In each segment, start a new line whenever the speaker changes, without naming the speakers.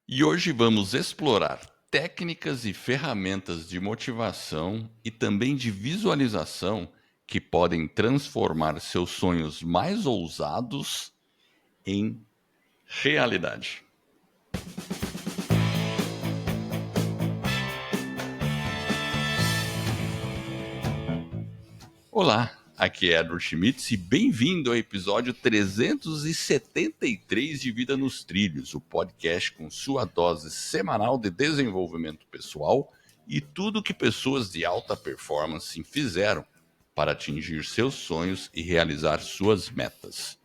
E hoje vamos explorar técnicas e ferramentas de motivação e também de visualização que podem transformar seus sonhos mais ousados em realidade. Olá, aqui é Edward Schmitz e bem-vindo ao episódio 373 de Vida nos Trilhos, o podcast com sua dose semanal de desenvolvimento pessoal e tudo que pessoas de alta performance fizeram para atingir seus sonhos e realizar suas metas.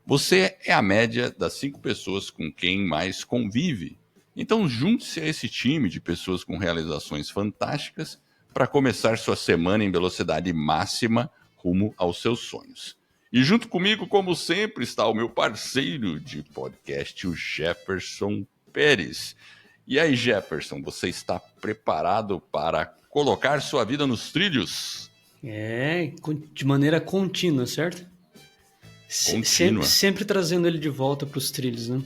Você é a média das 5 pessoas com quem mais convive. Então junte-se a esse time de pessoas com realizações fantásticas para começar sua semana em velocidade máxima rumo aos seus sonhos. E junto comigo, como sempre, está o meu parceiro de podcast, o Jefferson Pérez. E aí, Jefferson, você está preparado para colocar sua vida nos trilhos?
De maneira contínua, certo?
Contínua.
Sempre trazendo ele de volta para os trilhos, né?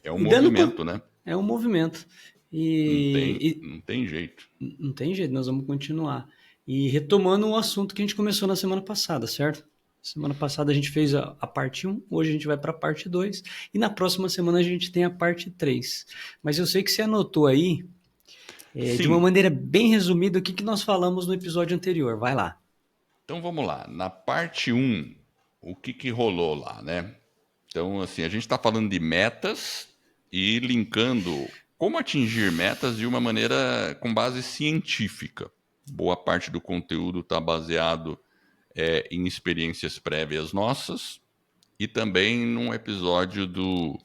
É um movimento, né?
É um movimento.
Não tem jeito.
Não tem jeito, nós vamos continuar. E retomando um assunto que a gente começou na semana passada, certo? Semana passada a gente fez a parte 1, hoje a gente vai para a parte 2 e na próxima semana a gente tem a parte 3. Mas eu sei que você anotou aí, de uma maneira bem resumida, o que nós falamos no episódio anterior. Vai lá.
Então vamos lá. Na parte 1, o que rolou lá, né? Então, assim, a gente está falando de metas e linkando como atingir metas de uma maneira com base científica. Boa parte do conteúdo está baseado em experiências prévias nossas e também num episódio do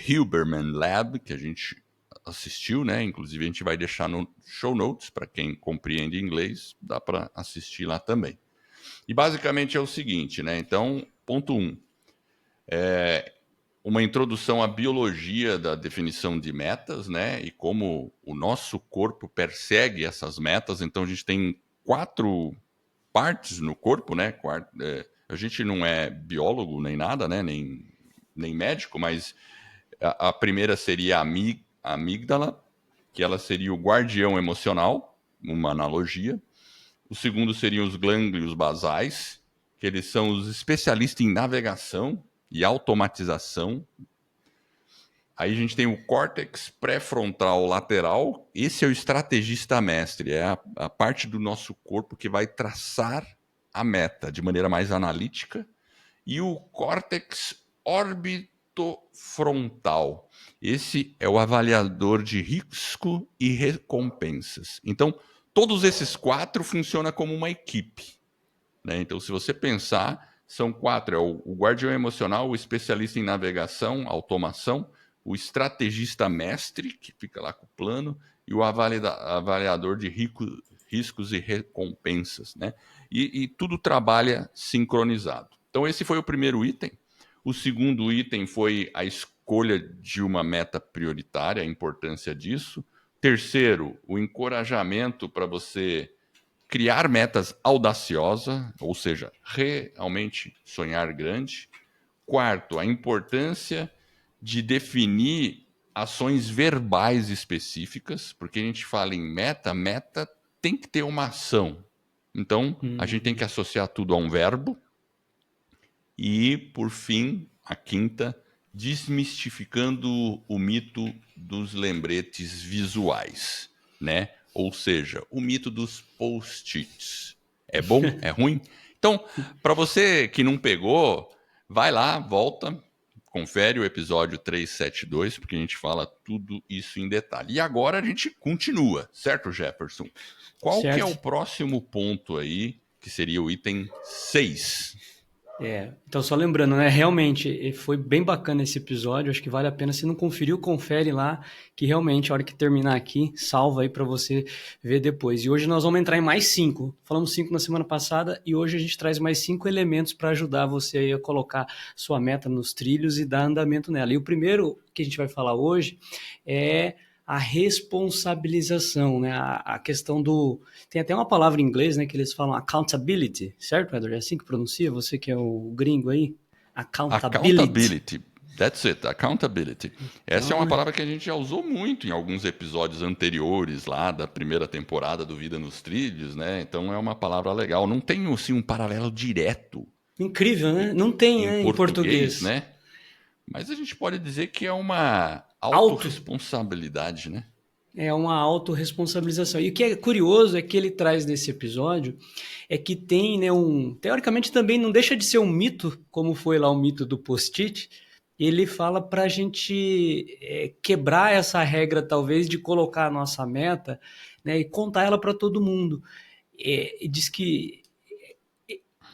Huberman Lab, que a gente assistiu, né? Inclusive a gente vai deixar no show notes para quem compreende inglês, dá para assistir lá também. E basicamente é o seguinte, né? Então, ponto 1. Uma introdução à biologia da definição de metas, né? E como o nosso corpo persegue essas metas. Então, a gente tem 4 partes no corpo, né? A gente não é biólogo nem nada, né? Nem médico, mas a primeira seria a amígdala, que ela seria o guardião emocional, uma analogia. O segundo seriam os gânglios basais, que eles são os especialistas em navegação e automatização. Aí a gente tem o córtex pré-frontal lateral. Esse é o estrategista mestre, é a parte do nosso corpo que vai traçar a meta de maneira mais analítica. E o córtex orbitofrontal. Esse é o avaliador de risco e recompensas. Então, todos esses 4 funcionam como uma equipe, né? Então, se você pensar, são 4. É o guardião emocional, o especialista em navegação, automação, o estrategista mestre, que fica lá com o plano, e o avaliador de riscos e recompensas, né? E tudo trabalha sincronizado. Então, esse foi o primeiro item. O segundo item foi a escolha de uma meta prioritária, a importância disso. Terceiro, o encorajamento para você criar metas audaciosas, ou seja, realmente sonhar grande. Quarto, a importância de definir ações verbais específicas, porque a gente fala em meta tem que ter uma ação. Então, a gente tem que associar tudo a um verbo. E, por fim, a quinta, desmistificando o mito dos lembretes visuais, né? Ou seja, o mito dos post-its. É bom? É ruim? Então, para você que não pegou, vai lá, volta, confere o episódio 372, porque a gente fala tudo isso em detalhe. E agora a gente continua, certo, Jefferson? Qual que é o próximo ponto aí, que seria o item 6?
Então só lembrando, né? Realmente foi bem bacana esse episódio. Acho que vale a pena. Se não conferiu, confere lá, que realmente a hora que terminar aqui, salva aí para você ver depois. E hoje nós vamos entrar em mais 5. Falamos 5 na semana passada e hoje a gente traz mais 5 elementos para ajudar você aí a colocar sua meta nos trilhos e dar andamento nela. E o primeiro que a gente vai falar hoje é a responsabilização, né? A questão do... Tem até uma palavra em inglês, né, que eles falam accountability, certo, Edward? É assim que pronuncia? Você que é o gringo aí? Accountability.
That's it, accountability. Essa é
Então,
uma palavra que a gente já usou muito em alguns episódios anteriores lá da primeira temporada do Vida nos Trilhos, né? Então é uma palavra legal. Não tem assim um paralelo direto
incrível, né?
em,
Não tem,
em
né, em
português,
português.
né? Mas a gente pode dizer que é uma
Auto.
autorresponsabilidade, né?
É uma autorresponsabilização. E o que é curioso é que ele traz nesse episódio é que tem, né, teoricamente também não deixa de ser um mito, como foi lá o mito do post-it. Ele fala para a gente quebrar essa regra, talvez, de colocar a nossa meta, né, e contar ela para todo mundo. E diz que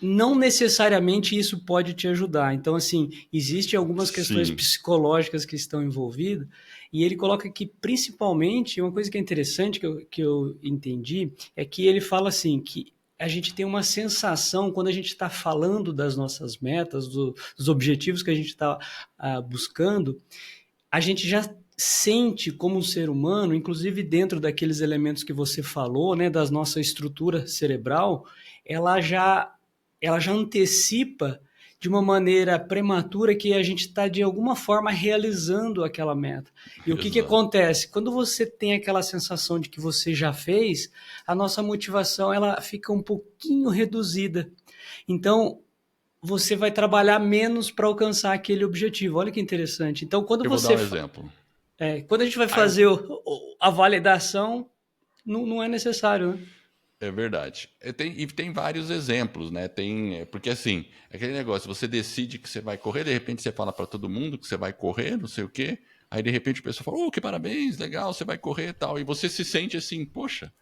não necessariamente isso pode te ajudar. Então, assim, existem algumas questões
Sim,
psicológicas que estão envolvidas, e ele coloca que, principalmente, uma coisa que é interessante que eu entendi, é que ele fala assim, que a gente tem uma sensação, quando a gente está falando das nossas metas, dos objetivos que a gente está buscando, a gente já sente como um ser humano, inclusive dentro daqueles elementos que você falou, né, da nossa estrutura cerebral, ela já, ela já antecipa de uma maneira prematura que a gente está de alguma forma realizando aquela meta. E o que
exato.
acontece? Quando você tem aquela sensação de que você já fez, a nossa motivação ela fica um pouquinho reduzida. Então, você vai trabalhar menos para alcançar aquele objetivo. Olha que interessante. Então,
Eu vou dar um exemplo.
quando a gente vai
Ah,
fazer a validação, não é necessário, né?
é verdade. E tem vários exemplos, né? Porque assim, aquele negócio, você decide que você vai correr, de repente você fala para todo mundo que você vai correr, não sei o quê. Aí de repente o pessoal fala, oh, que parabéns, legal, você vai correr e tal. E você se sente assim, poxa,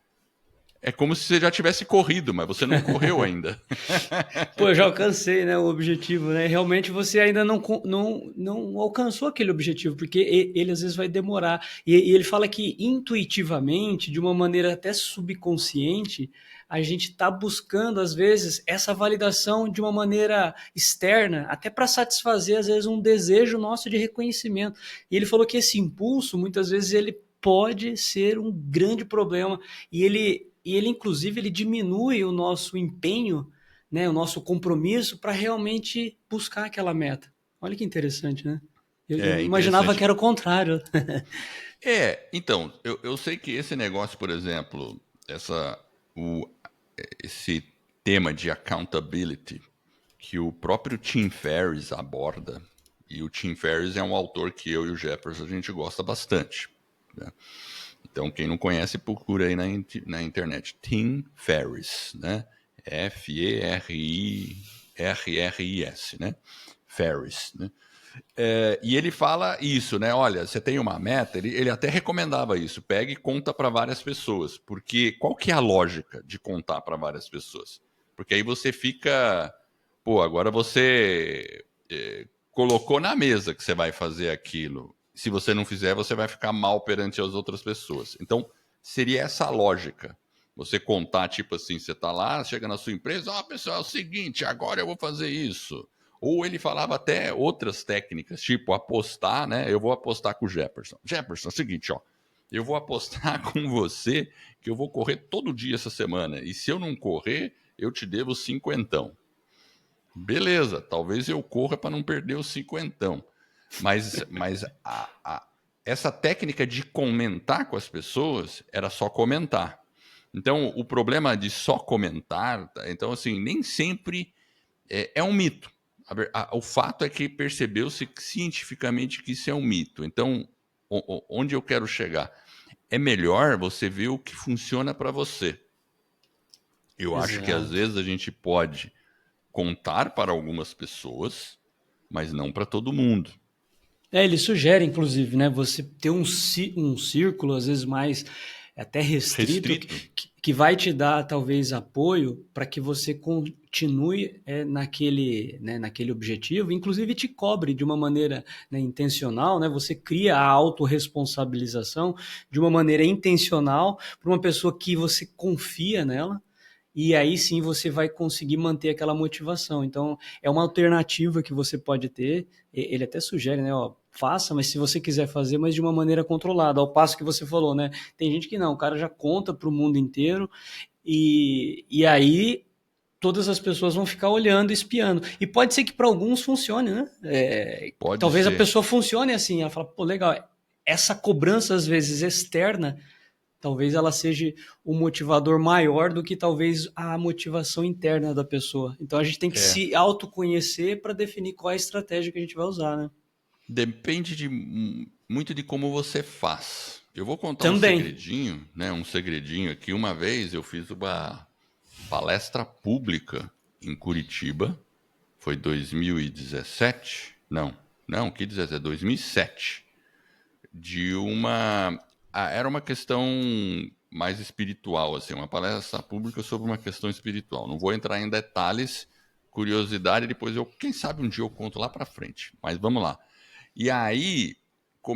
é como se você já tivesse corrido, mas você não correu ainda.
Pô, eu já alcancei, né, o objetivo, né? Realmente você ainda não alcançou aquele objetivo, porque ele às vezes vai demorar. E ele fala que intuitivamente, de uma maneira até subconsciente, a gente está buscando, às vezes, essa validação de uma maneira externa, até para satisfazer, às vezes, um desejo nosso de reconhecimento. E ele falou que esse impulso, muitas vezes, ele pode ser um grande problema. E ele inclusive, ele diminui o nosso empenho, né, o nosso compromisso para realmente buscar aquela meta. Olha que interessante, né? Eu
É
imaginava que
interessante.
era o contrário.
Então, eu sei que esse negócio, por exemplo, essa, o, esse tema de accountability, que o próprio Tim Ferriss aborda, e o Tim Ferriss é um autor que eu e o Jefferson a gente gosta bastante, né? Então, quem não conhece, procura aí na internet. Tim Ferriss, né? Ferris, né? Ferriss, né? E ele fala isso, né? Olha, você tem uma meta, ele até recomendava isso, pega e conta para várias pessoas, porque qual que é a lógica de contar para várias pessoas? Porque aí você fica, pô, agora você colocou na mesa que você vai fazer aquilo. Se você não fizer, você vai ficar mal perante as outras pessoas. Então, seria essa a lógica. Você contar, tipo assim, você tá lá, chega na sua empresa, ó, pessoal, é o seguinte, agora eu vou fazer isso. Ou ele falava até outras técnicas, tipo apostar, né? Eu vou apostar com o Jefferson. Jefferson, é o seguinte, ó. Eu vou apostar com você que eu vou correr todo dia essa semana. E se eu não correr, eu te devo cinquentão. Beleza, talvez eu corra para não perder os cinquentão. Mas essa técnica de comentar com as pessoas era só comentar. Então, o problema de só comentar, então, assim, nem sempre é um mito. O fato é que percebeu-se cientificamente que isso é um mito. Então, onde eu quero chegar? É melhor você ver o que funciona para você. Eu acho que às
Exato.
vezes a gente pode contar para algumas pessoas, mas não para todo mundo.
Ele sugere, inclusive, né, você ter um círculo, às vezes mais até restrito,
Restrito?
que vai te dar, talvez, apoio para que você continue naquele objetivo, inclusive te cobre de uma maneira, né, intencional, né, você cria a autorresponsabilização de uma maneira intencional para uma pessoa que você confia nela, e aí sim você vai conseguir manter aquela motivação. Então, é uma alternativa que você pode ter. Ele até sugere, né? Ó, faça, mas se você quiser fazer, mas de uma maneira controlada. Ao passo que você falou, né? Tem gente que não, o cara já conta para o mundo inteiro e aí todas as pessoas vão ficar olhando, espiando. E pode ser que para alguns funcione, né?
Pode
Talvez a
ser.
pessoa funcione assim, ela fala, pô, legal, essa cobrança às vezes externa, talvez ela seja o motivador maior do que talvez a motivação interna da pessoa. Então a gente tem que
É.
se autoconhecer para definir qual é a estratégia que a gente vai usar, né?
Depende muito de como você faz. Eu vou contar um
Também.
segredinho, né? Um segredinho aqui. Uma vez eu fiz uma palestra pública em Curitiba. Foi 2017? Não, não, que 17? 2007. De uma... era uma questão mais espiritual, assim, uma palestra pública sobre uma questão espiritual. Não vou entrar em detalhes, curiosidade, depois quem sabe um dia eu conto lá para frente. Mas vamos lá. E aí, o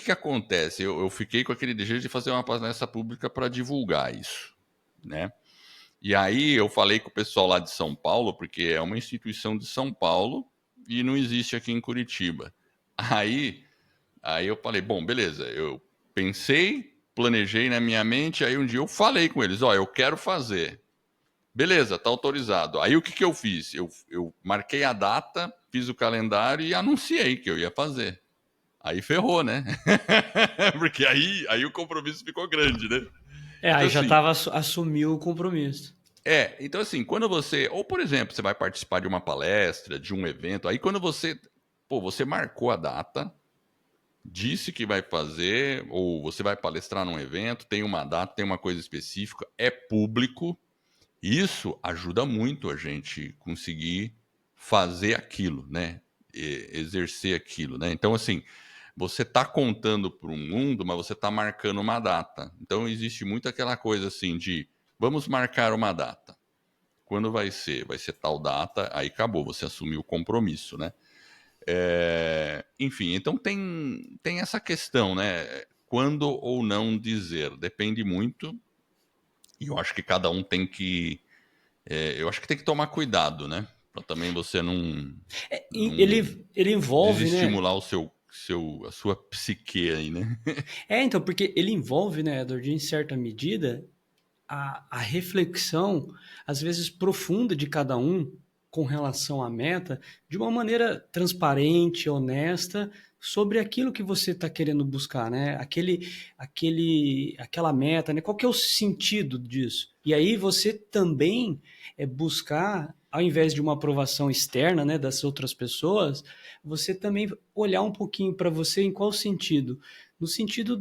que acontece? Eu fiquei com aquele desejo de fazer uma palestra pública para divulgar isso, né? E aí eu falei com o pessoal lá de São Paulo, porque é uma instituição de São Paulo e não existe aqui em Curitiba. Aí, aí eu falei, bom, beleza, eu pensei, planejei na minha mente, aí um dia eu falei com eles, ó, eu quero fazer. Beleza, tá autorizado. Aí o que eu fiz? Eu marquei a data, fiz o calendário e anunciei que eu ia fazer. Aí ferrou, né? Porque aí o compromisso ficou grande, né? Então,
Aí já
assim,
tava, assumiu o compromisso.
então assim, quando você, ou por exemplo, você vai participar de uma palestra, de um evento, aí quando você marcou a data, disse que vai fazer, ou você vai palestrar num evento, tem uma data, tem uma coisa específica, é público, isso ajuda muito a gente conseguir fazer aquilo, né? Exercer aquilo, né? Então, assim, você está contando para um mundo, mas você está marcando uma data. Então, existe muito aquela coisa assim de vamos marcar uma data. Quando vai ser? Vai ser tal data, aí acabou, você assumiu o compromisso, né? Enfim, então tem essa questão, né? Quando ou não dizer, depende muito, e eu acho que cada um tem que eu acho que tem que tomar cuidado, né? Para também você não
Ele envolve, né?
desestimular a sua psique aí, né?
Então, porque ele envolve, né, Edward, em certa medida, a reflexão, às vezes profunda, de cada um com relação à meta, de uma maneira transparente, honesta, sobre aquilo que você está querendo buscar, né? Aquela meta, né? Qual que é o sentido disso? E aí você também buscar, ao invés de uma aprovação externa, né, das outras pessoas, você também olhar um pouquinho para você em qual sentido? No sentido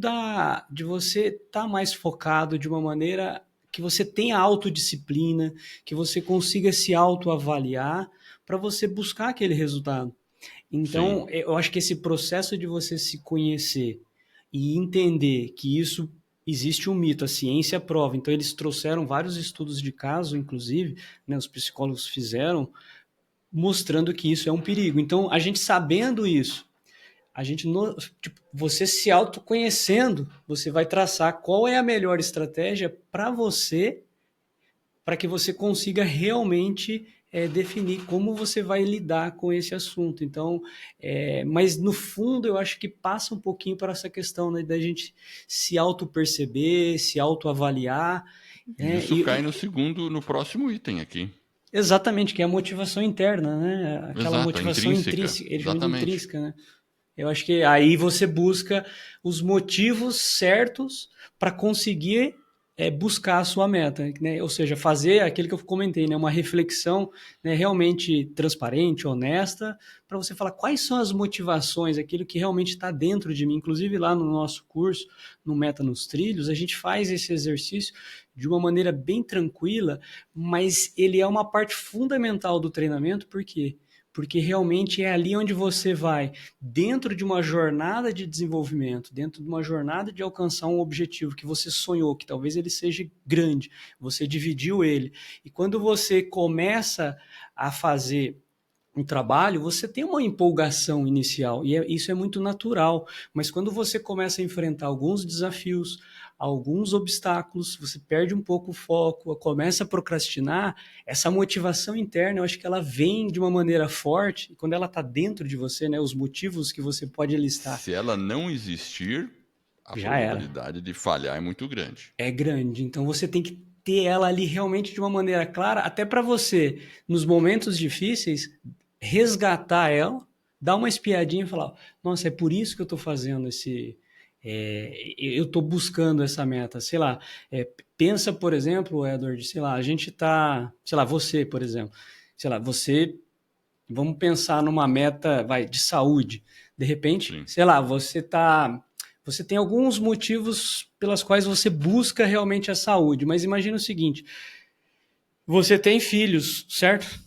de você estar mais focado de uma maneira que você tenha autodisciplina, que você consiga se autoavaliar para você buscar aquele resultado.
Sim,
Então, eu acho que esse processo de você se conhecer e entender que isso existe um mito, a ciência prova. Então, eles trouxeram vários estudos de caso, inclusive, né, os psicólogos fizeram, mostrando que isso é um perigo. Então, a gente sabendo isso, a gente tipo, você se autoconhecendo, você vai traçar qual é a melhor estratégia para você, para que você consiga realmente definir como você vai lidar com esse assunto. Então, mas no fundo eu acho que passa um pouquinho para essa questão, né, da gente se auto-perceber, se autoavaliar,
e
né,
isso cai no próximo item aqui.
exatamente, que é a motivação interna, né? Aquela
Exato, a
motivação
intrínseca,
intrínseca, eles chamam de
exatamente.
intrínseca, né? Eu acho que aí você busca os motivos certos para conseguir buscar a sua meta, né? Ou seja, fazer aquilo que eu comentei, né? Uma reflexão, né, realmente transparente, honesta, para você falar quais são as motivações, aquilo que realmente está dentro de mim. Inclusive lá no nosso curso, no Meta nos Trilhos, a gente faz esse exercício de uma maneira bem tranquila, mas ele é uma parte fundamental do treinamento, por quê? Porque realmente é ali onde você vai, dentro de uma jornada de desenvolvimento, dentro de uma jornada de alcançar um objetivo que você sonhou, que talvez ele seja grande, você dividiu ele. E quando você começa a fazer um trabalho, você tem uma empolgação inicial, e isso é muito natural. Mas quando você começa a enfrentar alguns desafios, alguns obstáculos, você perde um pouco o foco, começa a procrastinar, essa motivação interna, eu acho que ela vem de uma maneira forte, e quando ela está dentro de você, né, os motivos que você pode listar,
Se ela não existir, a
já era.
probabilidade de falhar é muito grande.
É grande. Então você tem que ter ela ali realmente de uma maneira clara, até para você, nos momentos difíceis, resgatar ela, dar uma espiadinha e falar, nossa, é por isso que eu estou fazendo eu estou buscando essa meta, sei lá, pensa, por exemplo, Edward, sei lá, a gente está, sei lá, você, por exemplo, sei lá, vamos pensar numa meta, de saúde, de repente,
Sim.
sei lá, você tem alguns motivos pelas quais você busca realmente a saúde, mas imagina o seguinte, você tem filhos, certo?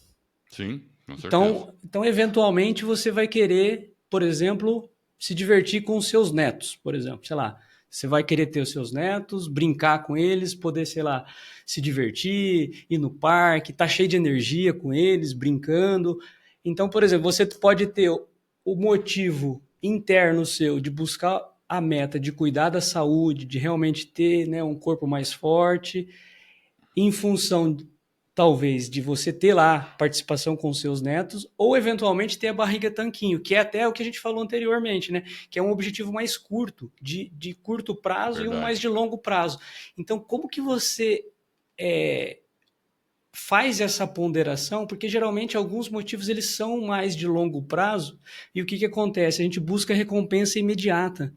Sim, com certeza.
Então, eventualmente, você vai querer, por exemplo, se divertir com os seus netos, por exemplo. Sei lá, você vai querer ter os seus netos, brincar com eles, poder, sei lá, se divertir, ir no parque, tá cheio de energia com eles, brincando. Então, por exemplo, você pode ter o motivo interno seu de buscar a meta de cuidar da saúde, de realmente ter, né, um corpo mais forte, em função talvez de você ter lá participação com seus netos ou eventualmente ter a barriga tanquinho, que é até o que a gente falou anteriormente, né? Que é um objetivo mais curto, de curto prazo e um mais
Verdade.
de longo prazo. Então, como que você faz essa ponderação? Porque geralmente alguns motivos eles são mais de longo prazo e o que acontece? A gente busca recompensa imediata.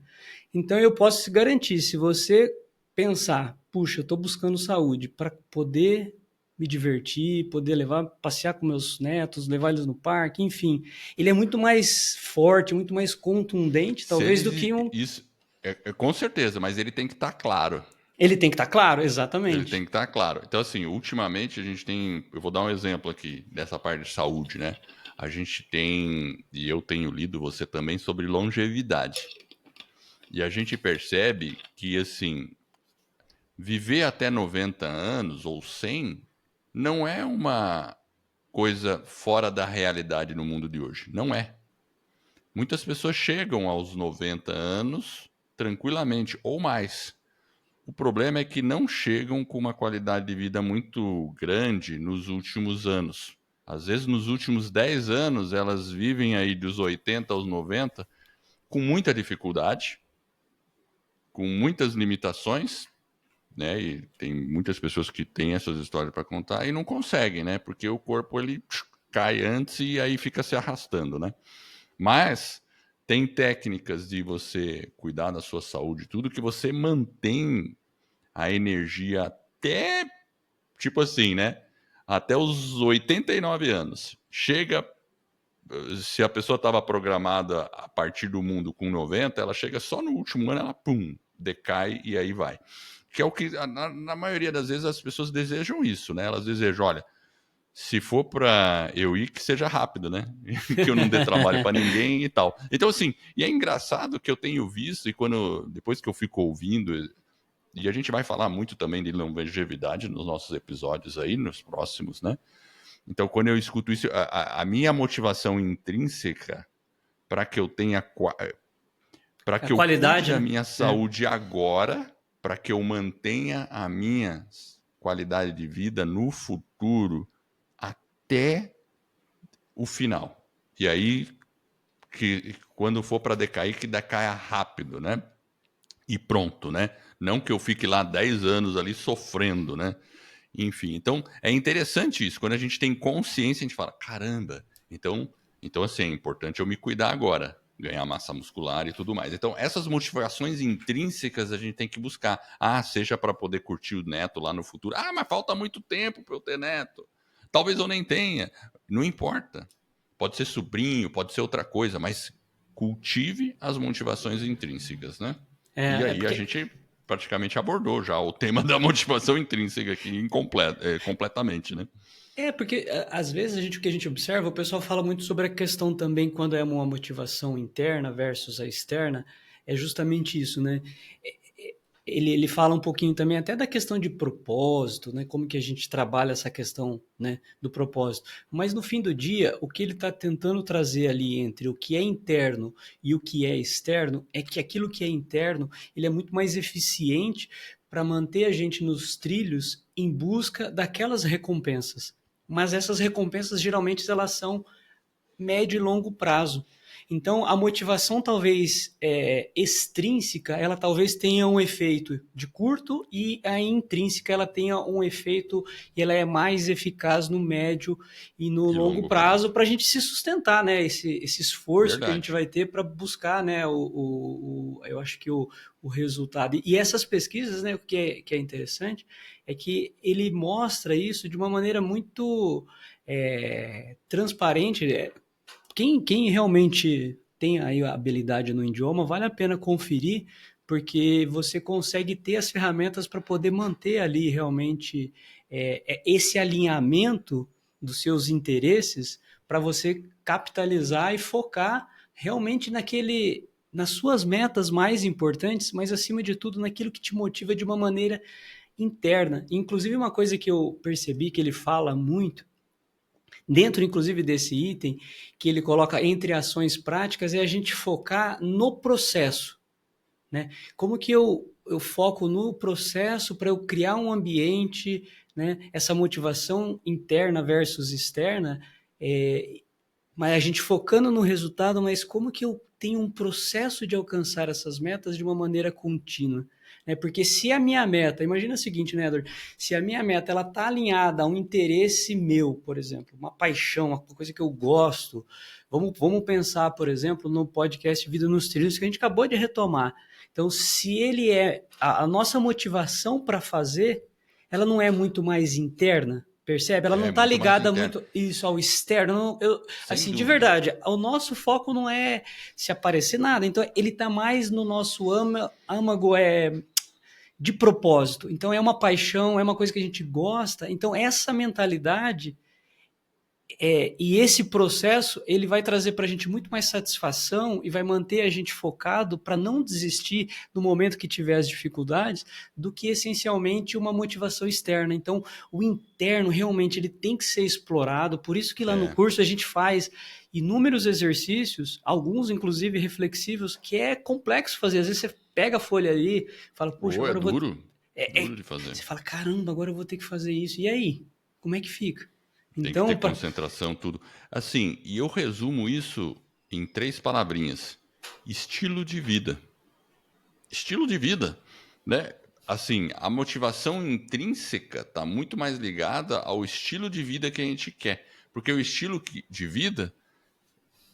Então, eu posso te garantir, se você pensar, puxa, eu estou buscando saúde para poder me divertir, poder passear com meus netos, levar eles no parque, enfim, ele é muito mais forte, muito mais contundente,
Se
talvez, do que
ele,
um.
isso, com certeza, mas ele tem que estar claro.
Ele tem que estar claro,
Ele tem
exatamente.
que estar claro. Então, assim, ultimamente a gente tem. Eu vou dar um exemplo aqui dessa parte de saúde, né? A gente tem, e eu tenho lido você também, sobre longevidade. E a gente percebe que, assim, viver até 90 anos ou 100 não é uma coisa fora da realidade no mundo de hoje. Não é. Muitas pessoas chegam aos 90 anos tranquilamente ou mais. O problema é que não chegam com uma qualidade de vida muito grande nos últimos anos. Às vezes, nos últimos 10 anos, elas vivem aí dos 80 aos 90 com muita dificuldade, com muitas limitações, né? E tem muitas pessoas que têm essas histórias para contar e não conseguem, né? Porque o corpo ele cai antes e aí fica se arrastando, né? Mas tem técnicas de você cuidar da sua saúde, tudo que você mantém a energia até, tipo assim, né? Até os 89 anos. Chega, se a pessoa estava programada a partir do mundo com 90, ela chega só no último ano, ela pum, decai e aí vai. Que é o que, na maioria das vezes, as pessoas desejam isso, né? Elas desejam, olha, se for para eu ir, que seja rápido, né? Que eu não dê trabalho para ninguém e tal. Então, assim, e é engraçado que eu tenho visto, e quando depois que eu fico ouvindo, e a gente vai falar muito também de longevidade nos nossos episódios aí, nos próximos, né? Então, quando eu escuto isso, a minha motivação intrínseca para que eu tenha, para
A
que eu cuide
qualidade,
da
né?
minha
É.
saúde agora, para que eu mantenha a minha qualidade de vida no futuro até o final. E aí, que quando for para decair, que decaia rápido, né? E pronto, né? Não que eu fique lá 10 anos ali sofrendo, né? Enfim, então é interessante isso. Quando a gente tem consciência, a gente fala: caramba, então assim, é importante eu me cuidar agora, ganhar massa muscular e tudo mais. Então, essas motivações intrínsecas a gente tem que buscar. Ah, seja para poder curtir o neto lá no futuro. Ah, mas falta muito tempo para eu ter neto. Talvez eu nem tenha. Não importa. Pode ser sobrinho, pode ser outra coisa, mas cultive as motivações intrínsecas, né? E
É
aí a
porque
gente praticamente abordou já o tema da motivação intrínseca aqui completamente, né?
porque às vezes o que a gente observa, o pessoal fala muito sobre a questão também quando é uma motivação interna versus a externa, é justamente isso, né? Ele fala um pouquinho também até da questão de propósito, né? Como que a gente trabalha essa questão, né, do propósito. Mas no fim do dia, o que ele está tentando trazer ali entre o que é interno e o que é externo é que aquilo que é interno ele é muito mais eficiente para manter a gente nos trilhos em busca daquelas recompensas. Mas essas recompensas geralmente elas são médio e longo prazo. Então, a motivação talvez extrínseca, ela talvez tenha um efeito de curto e a intrínseca ela tenha um efeito e ela é mais eficaz no médio e no
E
longo
longo
prazo
prazo.
para a gente se sustentar, né? Esse esforço que a gente
Verdade.
vai ter para buscar, né? Eu acho que o resultado. E essas pesquisas, né? O que é interessante é que ele mostra isso de uma maneira muito transparente. Quem realmente tem aí a habilidade no idioma, vale a pena conferir, porque você consegue ter as ferramentas para poder manter ali realmente esse alinhamento dos seus interesses para você capitalizar e focar realmente nas suas metas mais importantes, mas acima de tudo naquilo que te motiva de uma maneira interna. Inclusive uma coisa que eu percebi que ele fala muito dentro, inclusive, desse item, que ele coloca entre ações práticas, é a gente focar no processo, né? Como que eu foco no processo para eu criar um ambiente, né? Essa motivação interna versus externa, mas a gente focando no resultado, mas como que eu tenho um processo de alcançar essas metas de uma maneira contínua? Né? Porque se a minha meta, imagina o seguinte, né, Edward? Se a minha meta ela está alinhada a um interesse meu, por exemplo, uma paixão, uma coisa que eu gosto, vamos pensar, por exemplo, no podcast Vida nos Trilhos que a gente acabou de retomar. Então, se ele é a nossa motivação para fazer, ela não é muito mais interna, percebe? Ela não
É
está
muito mais
ligada
interno.
muito isso ao externo.
Sem
Assim, de
dúvida.
verdade, o nosso foco não é se aparecer nada. Então, ele está mais no nosso âmago de propósito. Então, é uma paixão, é uma coisa que a gente gosta. Então, essa mentalidade e esse processo ele vai trazer para a gente muito mais satisfação e vai manter a gente focado para não desistir no momento que tiver as dificuldades do que essencialmente uma motivação externa. Então, o interno realmente ele tem que ser explorado. Por isso que lá no
É.
curso a gente faz inúmeros exercícios, alguns inclusive reflexivos, que é complexo fazer. Às vezes você pega a folha ali, fala, puxa,
Ou é
agora eu vou.
duro. Duro de fazer.
Você fala, caramba, agora eu vou ter que fazer isso. E aí? Como é que fica?
Tem que ter
Então,
concentração, tudo. Assim, e eu resumo isso em 3 palavrinhas: estilo de vida. Estilo de vida, né? Assim, a motivação intrínseca está muito mais ligada ao estilo de vida que a gente quer. Porque o estilo de vida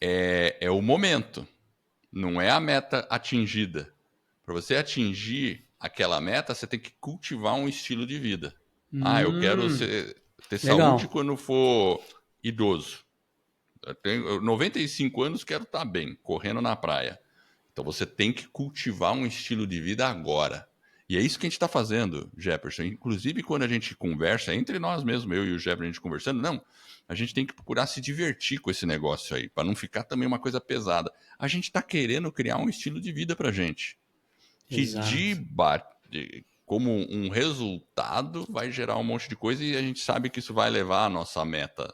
é o momento, não é a meta atingida. Para você atingir aquela meta, você tem que cultivar um estilo de vida. Ah, eu quero ter saúde
legal.
quando for idoso. Eu tenho 95 anos, quero estar bem, correndo na praia. Então você tem que cultivar um estilo de vida agora. E é isso que a gente está fazendo, Jefferson. Inclusive, quando a gente conversa, entre nós mesmos, eu e o Jefferson, a gente conversando, não, a gente tem que procurar se divertir com esse negócio aí, para não ficar também uma coisa pesada. A gente está querendo criar um estilo de vida para gente, que
Exato.
como um resultado vai gerar um monte de coisa e a gente sabe que isso vai levar a nossa meta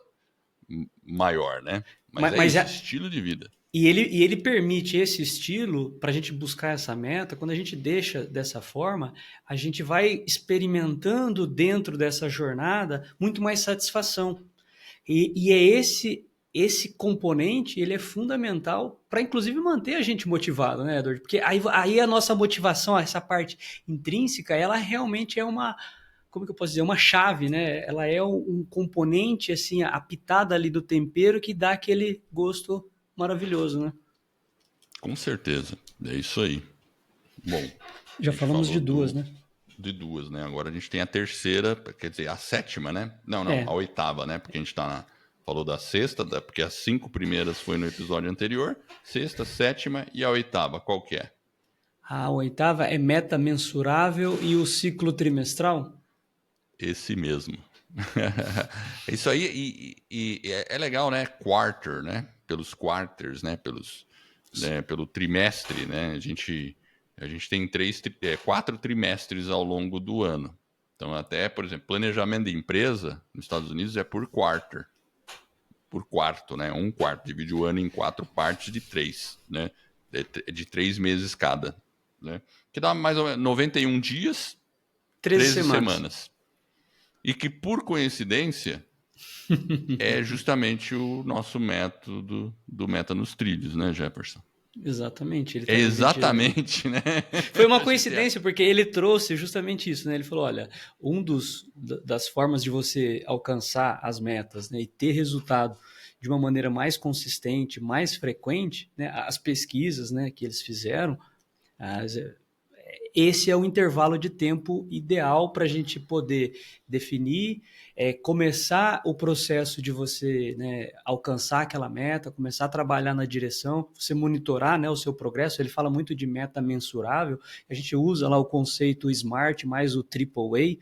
maior, né? Mas
Mas,
é
mas
isso,
é-
estilo de vida.
e ele permite esse estilo para a gente buscar essa meta. Quando a gente deixa dessa forma, a gente vai experimentando dentro dessa jornada muito mais satisfação. E é esse componente, ele é fundamental para, inclusive, manter a gente motivado, né, Edward? Porque aí a nossa motivação, essa parte intrínseca, ela realmente é como que eu posso dizer, uma chave, né? Ela é um componente, assim, a pitada ali do tempero que dá aquele gosto maravilhoso, né?
Com certeza. É isso aí. Bom, a
Já
gente
falamos de
falou
duas, né?
de duas, né? Agora a gente tem a terceira, quer dizer, a sétima, né? Não, a
É,
oitava, né? Porque a gente falou da sexta, porque as 5 primeiras foi no episódio anterior. Sexta, sétima e a oitava, qual que é?
a oitava é meta mensurável e o ciclo trimestral.
Esse mesmo. É isso aí, e é legal, né? Quarter, né? Pelos quarters, né? Pelo trimestre, né? A gente tem 4 trimestres ao longo do ano. Então, até, por exemplo, planejamento de empresa nos Estados Unidos é por quarto, né? Um quarto, divide o ano em 4 partes de 3, né? De 3 meses cada, né? Que dá mais ou menos 91 dias,
13
13
semanas.
semanas. E que, por coincidência, é justamente o nosso método do Meta nos Trilhos, né, Jefferson?
Exatamente, ele
É
está dividido aí.
exatamente, né?
Foi uma
Acho que é.
coincidência, porque ele trouxe justamente isso, né? Ele falou, olha, das formas de você alcançar as metas, né, e ter resultado de uma maneira mais consistente, mais frequente, né, as pesquisas, né, que eles fizeram, as, esse é o intervalo de tempo ideal para a gente poder definir, começar o processo de você, né, alcançar aquela meta, começar a trabalhar na direção, você monitorar, né, o seu progresso. Ele fala muito de meta mensurável, a gente usa lá o conceito SMART mais o AAA,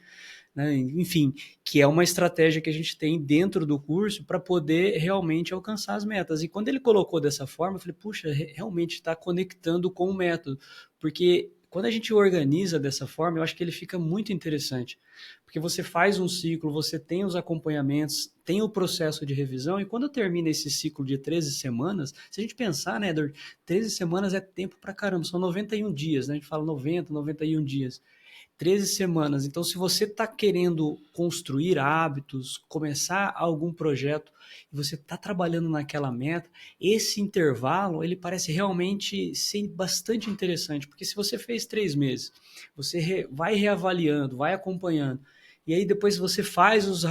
né, enfim, que é uma estratégia que a gente tem dentro do curso para poder realmente alcançar as metas. E quando ele colocou dessa forma, eu falei, puxa, realmente está conectando com o método, porque quando a gente organiza dessa forma, eu acho que ele fica muito interessante, porque você faz um ciclo, você tem os acompanhamentos, tem o processo de revisão, e quando termina esse ciclo de 13 semanas, se a gente pensar, né, Edward, 13 semanas é tempo para caramba, são 91 dias, né, a gente fala 90, 91 dias. 13 semanas. Então, se você está querendo construir hábitos, começar algum projeto e você está trabalhando naquela meta, esse intervalo ele parece realmente ser bastante interessante, porque se você fez 3 meses, você vai reavaliando, vai acompanhando, e aí depois você faz os.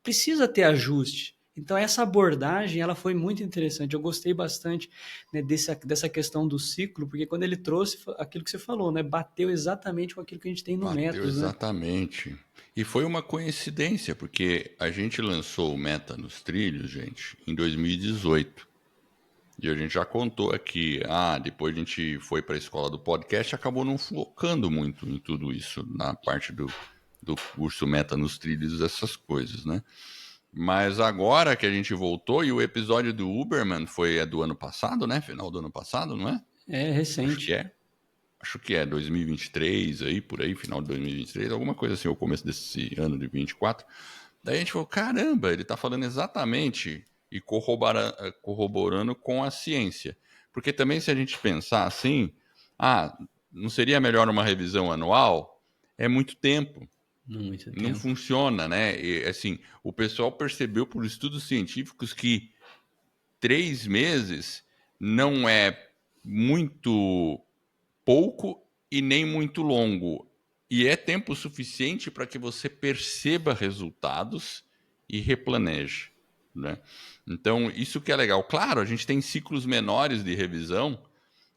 Precisa ter ajuste. Então, essa abordagem ela foi muito interessante. Eu gostei bastante, né, dessa questão do ciclo, porque quando ele trouxe aquilo que você falou, né, bateu exatamente com aquilo que a gente tem no
Bateu
método, né?
exatamente. E foi uma coincidência, porque a gente lançou o Meta nos Trilhos, gente, em 2018. E a gente já contou aqui, depois a gente foi para a escola do podcast e acabou não focando muito em tudo isso, na parte do curso Meta nos Trilhos, essas coisas, né? Mas agora que a gente voltou, e o episódio do Uberman é do ano passado, né? Final do ano passado, não é?
É
Acho que
recente.
é. Acho que é 2023, aí, por aí, final de 2023, alguma coisa assim, ou começo desse ano de 24. Daí a gente falou, caramba, ele está falando exatamente e corroborando com a ciência. Porque também se a gente pensar assim, não seria melhor uma revisão anual? É muito tempo,
Muito
não
tempo.
funciona, né? E, assim, o pessoal percebeu por estudos científicos que 3 meses não é muito pouco e nem muito longo. E é tempo suficiente para que você perceba resultados e replaneje, né? Então, isso que é legal. Claro, a gente tem ciclos menores de revisão,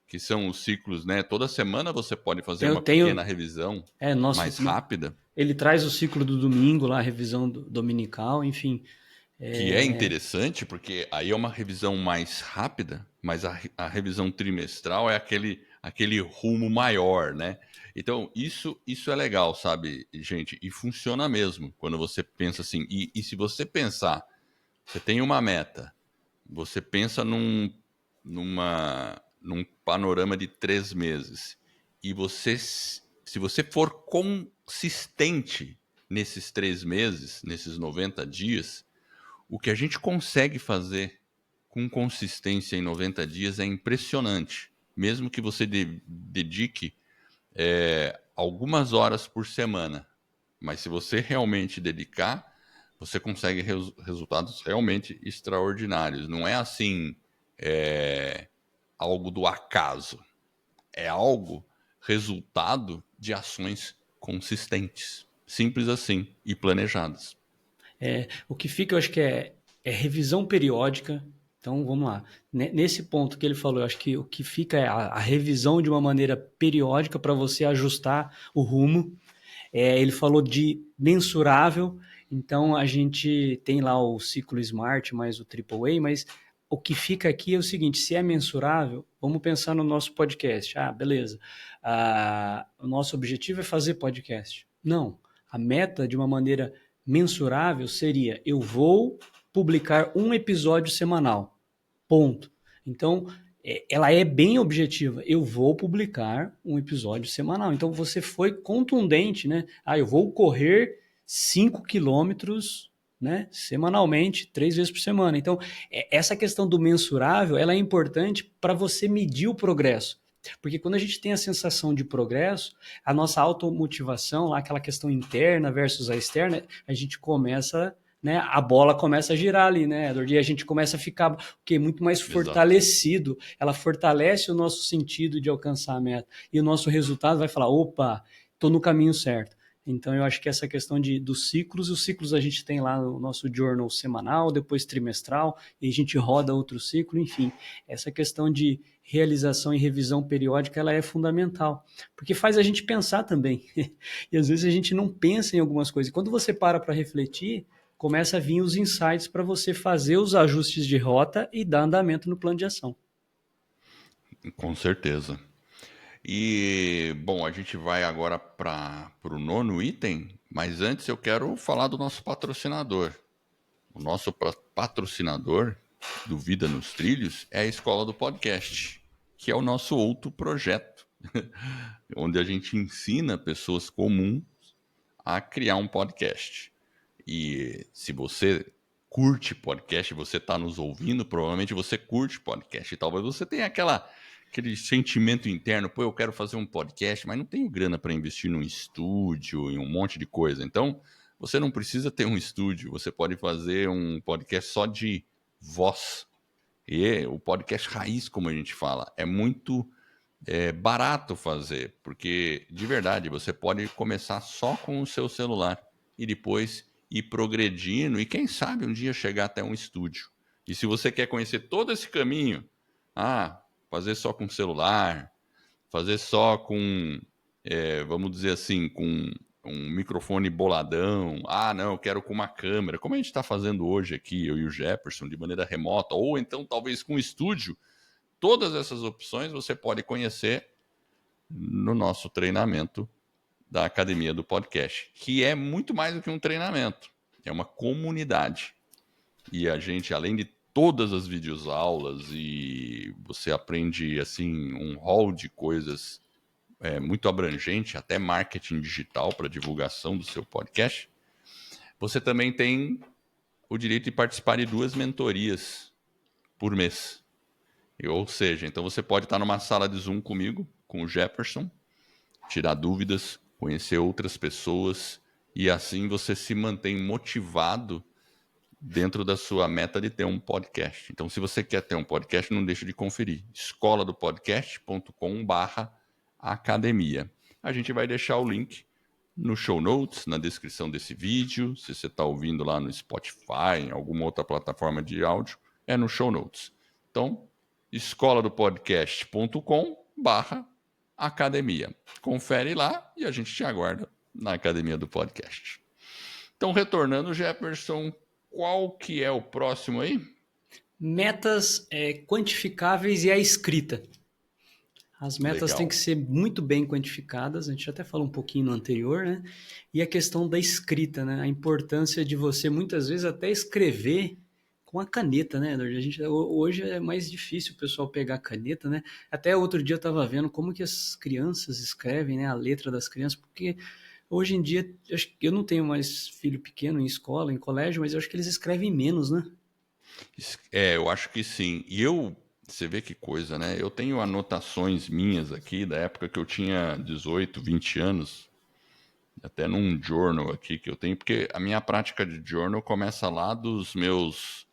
que são os ciclos, né? Toda semana você pode fazer
Eu
uma pequena
tenho.
revisão
Nosso.
mais rápida,
Ele traz o ciclo do domingo lá, a revisão dominical, enfim.
que é
É,
interessante, porque aí é uma revisão mais rápida, mas a revisão trimestral é aquele rumo maior, né? Então, isso é legal, sabe, gente? E funciona mesmo quando você pensa assim. E se você pensar, você tem uma meta, você pensa num panorama de 3 meses, e se você for consistente nesses 3 meses, nesses 90 dias, o que a gente consegue fazer com consistência em 90 dias é impressionante. Mesmo que você dedique algumas horas por semana. Mas se você realmente dedicar, você consegue resultados realmente extraordinários. Não é assim, algo do acaso. É algo resultado de ações consistentes. Simples assim e planejadas.
o que fica, eu acho que é revisão periódica. Então, vamos lá. Nesse ponto que ele falou, eu acho que o que fica é a revisão de uma maneira periódica para você ajustar o rumo. Ele falou de mensurável, então a gente tem lá o ciclo Smart mais o AAA, mas o que fica aqui é o seguinte: se é mensurável, vamos pensar no nosso podcast. Beleza. O nosso objetivo é fazer podcast. Não. A meta, de uma maneira mensurável, seria: eu vou publicar um episódio semanal. Ponto. Então, ela é bem objetiva. Eu vou publicar um episódio semanal. Então, você foi contundente, né? Eu vou correr 5 quilômetros, né, semanalmente, 3 vezes por semana. Então, essa questão do mensurável, ela é importante para você medir o progresso. Porque quando a gente tem a sensação de progresso, a nossa automotivação, lá, aquela questão interna versus a externa, a gente começa né, a bola começa a girar ali, né, Edward? E a gente começa a ficar muito mais
Exato.
fortalecido. Ela fortalece o nosso sentido de alcançar a meta. E o nosso resultado vai falar, opa, estou no caminho certo. Então, eu acho que essa questão dos ciclos, os ciclos a gente tem lá no nosso journal semanal, depois trimestral, e a gente roda outro ciclo, enfim. Essa questão de realização e revisão periódica, ela é fundamental, porque faz a gente pensar também. E às vezes a gente não pensa em algumas coisas. E quando você para refletir, começa a vir os insights para você fazer os ajustes de rota e dar andamento no plano de ação.
Com certeza. E, bom, a gente vai agora para o nono item, mas antes eu quero falar do nosso patrocinador. O nosso patrocinador do Vida nos Trilhos é a Escola do Podcast, que é o nosso outro projeto, onde a gente ensina pessoas comuns a criar um podcast. E se você curte podcast, você está nos ouvindo, provavelmente você curte podcast. E talvez você tenha aquele sentimento interno, pô, eu quero fazer um podcast, mas não tenho grana para investir num estúdio e um monte de coisa. Então, você não precisa ter um estúdio, você pode fazer um podcast só de voz. E o podcast raiz, como a gente fala, é muito barato fazer, porque de verdade você pode começar só com o seu celular e depois ir progredindo e quem sabe um dia chegar até um estúdio. E se você quer conhecer todo esse caminho, fazer só com celular, fazer só com, vamos dizer assim, com um microfone boladão, não, eu quero com uma câmera, como a gente está fazendo hoje aqui, eu e o Jefferson, de maneira remota, ou então talvez com estúdio. Todas essas opções você pode conhecer no nosso treinamento da Academia do Podcast, que é muito mais do que um treinamento, é uma comunidade. E a gente, além de todas as videoaulas, e você aprende assim um hall de coisas muito abrangente, até marketing digital para divulgação do seu podcast, você também tem o direito de participar de 2 mentorias por mês. Ou seja, então você pode estar numa sala de Zoom comigo, com o Jefferson, tirar dúvidas, conhecer outras pessoas e assim você se mantém motivado dentro da sua meta de ter um podcast. Então, se você quer ter um podcast, não deixe de conferir escoladopodcast.com/academia. A gente vai deixar o link no show notes, na descrição desse vídeo. Se você está ouvindo lá no Spotify, em alguma outra plataforma de áudio, é no show notes. Então, escoladopodcast.com/academia. Confere lá e a gente te aguarda na Academia do Podcast. Então, retornando, Jefferson, qual que é o próximo aí?
Metas quantificáveis e a escrita. As metas têm que ser muito bem quantificadas, a gente até falou um pouquinho no anterior, né? E a questão da escrita, né? A importância de você, muitas vezes, até escrever com a caneta, né? Hoje é mais difícil o pessoal pegar a caneta, né? Até outro dia eu estava vendo como que as crianças escrevem, né? A letra das crianças, porque hoje em dia, eu não tenho mais filho pequeno em escola, em colégio, mas eu acho que eles escrevem menos, né?
Eu acho que sim. E você vê que coisa, né? Eu tenho anotações minhas aqui da época que eu tinha 18, 20 anos, até num journal aqui que eu tenho, porque a minha prática de journal começa lá dos meus,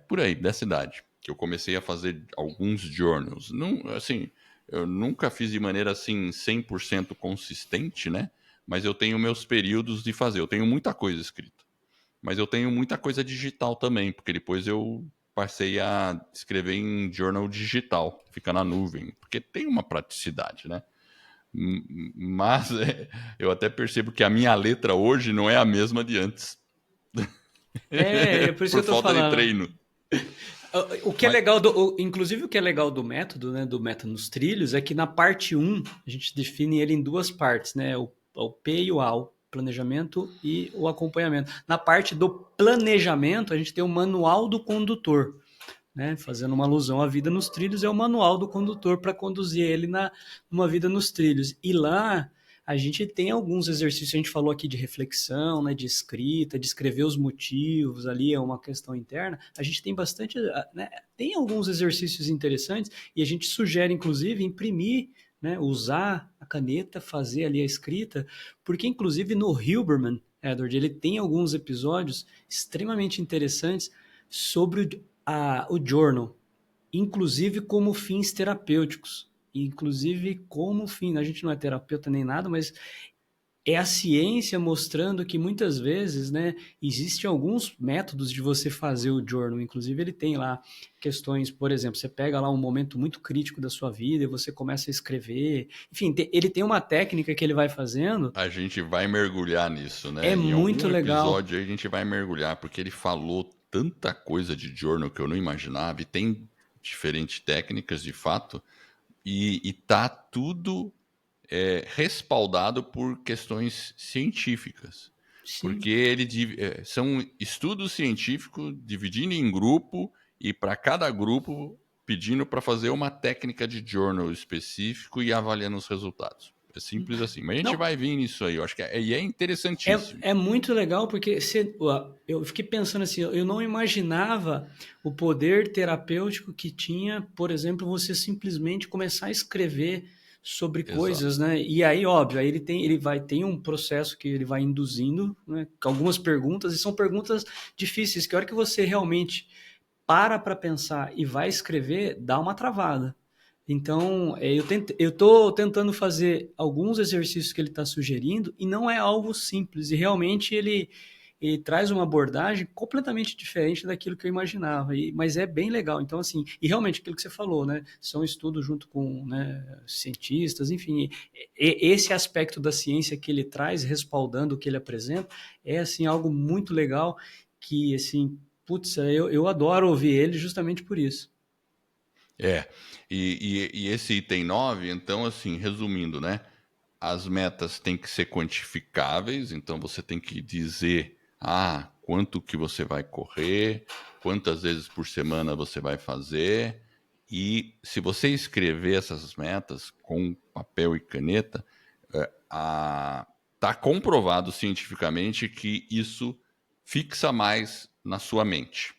por aí, dessa idade, que eu comecei a fazer alguns journals. Não, assim, eu nunca fiz de maneira assim 100% consistente, né? Mas eu tenho meus períodos de fazer. Eu tenho muita coisa escrita. Mas eu tenho muita coisa digital também, porque depois eu passei a escrever em journal digital, fica na nuvem, porque tem uma praticidade, né? Mas eu até percebo que a minha letra hoje não é a mesma de antes.
É por isso
Por
que eu tô
falta de
falando.
treino.
O que é
Mas,
legal, inclusive o que é legal do método, né, do método nos trilhos, é que na parte 1, a gente define ele em 2 partes, né, o P e o A, o planejamento e o acompanhamento. Na parte do planejamento, a gente tem o manual do condutor, né, fazendo uma alusão à vida nos trilhos, é o manual do condutor para conduzir ele numa vida nos trilhos. E lá a gente tem alguns exercícios, a gente falou aqui de reflexão, né, de escrita, de escrever os motivos, ali é uma questão interna. A gente tem bastante, né, tem alguns exercícios interessantes e a gente sugere, inclusive, imprimir, né, usar a caneta, fazer ali a escrita, porque inclusive no Hilberman, Edward, ele tem alguns episódios extremamente interessantes sobre o journal, inclusive como fins terapêuticos. Inclusive como fim, a gente não é terapeuta nem nada, mas é a ciência mostrando que muitas vezes, né, existem alguns métodos de você fazer o journal. Inclusive, ele tem lá questões, por exemplo, você pega lá um momento muito crítico da sua vida e você começa a escrever. Enfim, ele tem uma técnica que ele vai fazendo.
A gente vai mergulhar nisso,
É
né? Em
muito
algum
legal.
episódio aí a gente vai mergulhar, porque ele falou tanta coisa de journal que eu não imaginava, e tem diferentes técnicas de fato, e tá tudo respaldado por questões científicas.
Sim.
Porque são estudos científicos dividindo em grupo e para cada grupo pedindo para fazer uma técnica de journal específico e avaliando os resultados. É simples assim. Mas a gente
Não,
vai vir nisso aí. Eu acho que é interessantíssimo.
é muito legal porque eu fiquei pensando assim, eu não imaginava o poder terapêutico que tinha, por exemplo, você simplesmente começar a escrever sobre coisas,
Exato.
né? E aí, óbvio, aí tem um processo que ele vai induzindo, né? Com algumas perguntas, e são perguntas difíceis, que a hora que você realmente para pensar e vai escrever, dá uma travada. Então, eu estou tentando fazer alguns exercícios que ele está sugerindo e não é algo simples. E realmente ele traz uma abordagem completamente diferente daquilo que eu imaginava. Mas é bem legal. Então, assim, e realmente aquilo que você falou, né? São estudos junto com, né, cientistas, enfim. Esse aspecto da ciência que ele traz, respaldando o que ele apresenta, é assim algo muito legal que, assim, putz, eu adoro ouvir ele justamente por isso.
É. E esse item 9, então, assim, resumindo, né? As metas têm que ser quantificáveis, então você tem que dizer, quanto que você vai correr, quantas vezes por semana você vai fazer, e se você escrever essas metas com papel e caneta, está comprovado cientificamente que isso fixa mais na sua mente.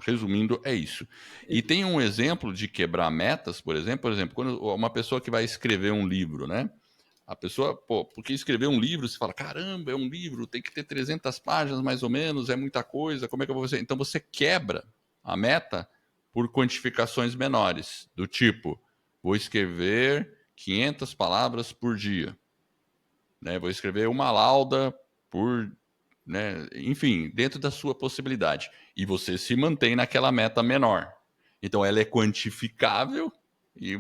Resumindo, é isso. E tem um exemplo de quebrar metas, por exemplo, quando uma pessoa que vai escrever um livro, né? A pessoa, porque escrever um livro, você fala, caramba, é um livro, tem que ter 300 páginas mais ou menos, é muita coisa, como é que eu vou fazer? Então você quebra a meta por quantificações menores, do tipo, vou escrever 500 palavras por dia, né? Vou escrever uma lauda por, né? Enfim, dentro da sua possibilidade. E você se mantém naquela meta menor. Então ela é quantificável e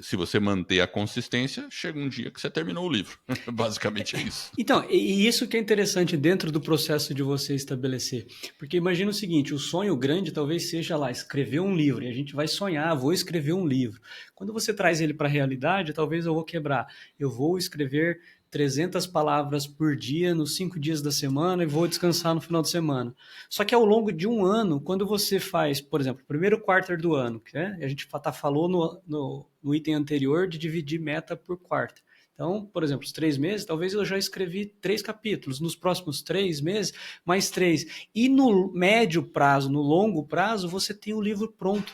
se você manter a consistência, chega um dia que você terminou o livro. Basicamente é isso.
Então, e isso que é interessante dentro do processo de você estabelecer. Porque imagina o seguinte, o sonho grande talvez seja lá, escrever um livro, e a gente vai sonhar, vou escrever um livro. Quando você traz ele para a realidade, talvez eu vou quebrar. Eu vou escrever 300 palavras por dia, nos 5 dias da semana, e vou descansar no final de semana. Só que ao longo de um ano, quando você faz, por exemplo, o primeiro quarter do ano, né, a gente falou no item anterior de dividir meta por quarter. Então, por exemplo, os 3 meses, talvez eu já escrevi 3 capítulos. Nos próximos 3 meses, mais 3. E no médio prazo, no longo prazo, você tem o livro pronto.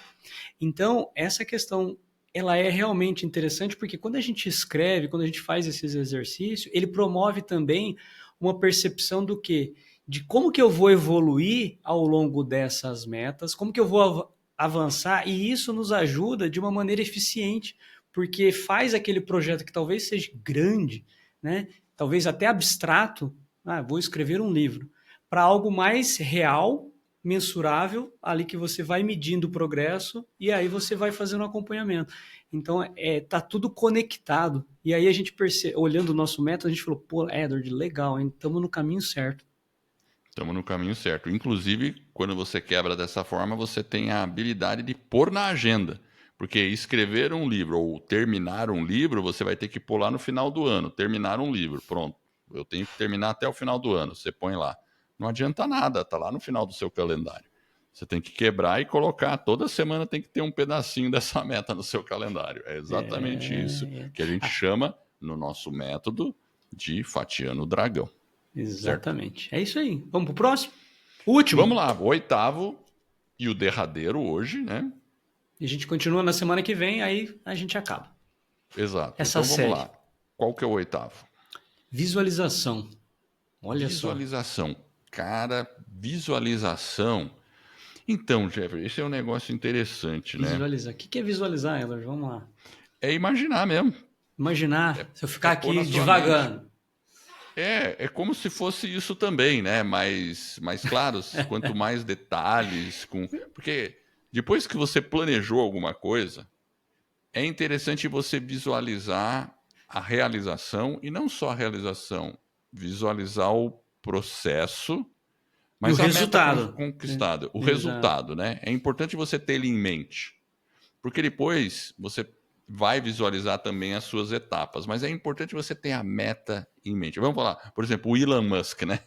Então, essa questão, ela é realmente interessante, porque quando a gente escreve, quando a gente faz esses exercícios, ele promove também uma percepção do quê? De como que eu vou evoluir ao longo dessas metas, como que eu vou avançar, e isso nos ajuda de uma maneira eficiente, porque faz aquele projeto que talvez seja grande, né? Talvez até abstrato, vou escrever um livro, para algo mais real, mensurável, ali que você vai medindo o progresso e aí você vai fazendo um acompanhamento. Então, tá tudo conectado. E aí a gente percebe, olhando o nosso método, a gente falou, pô, Edward, legal, estamos no caminho certo.
Estamos no caminho certo. Inclusive, quando você quebra dessa forma, você tem a habilidade de pôr na agenda. Porque escrever um livro ou terminar um livro, você vai ter que pôr lá no final do ano. Terminar um livro, pronto. Eu tenho que terminar até o final do ano. Você põe lá. Não adianta nada, tá lá no final do seu calendário. Você tem que quebrar e colocar. Toda semana tem que ter um pedacinho dessa meta no seu calendário. É exatamente isso que a gente chama, no nosso método, de fatiando o dragão. Certo?
Exatamente. É isso aí. Vamos pro próximo? O último.
Vamos lá, o oitavo e o derradeiro hoje, né?
E a gente continua na semana que vem, aí a gente acaba.
Exato.
Essa
Então vamos
série.
lá. Qual que é o oitavo?
Visualização. Olha só.
Visualização. Cara, visualização. Então, Jeffrey, esse é um negócio interessante, né?
Visualizar. O que é visualizar, Elas? Vamos lá.
É imaginar mesmo.
Imaginar, se eu
É
ficar
pôr na
aqui
sua mente.
divagando.
É como se fosse isso também, né? Mais claros, quanto mais detalhes, porque depois que você planejou alguma coisa, é interessante você visualizar a realização e não só a realização, visualizar o processo,
E o
mas a meta
resultado.
conquistada, o
Exato.
resultado, né? É importante você ter ele em mente. Porque depois você vai visualizar também as suas etapas, mas é importante você ter a meta em mente. Vamos falar, por exemplo, o Elon Musk, né?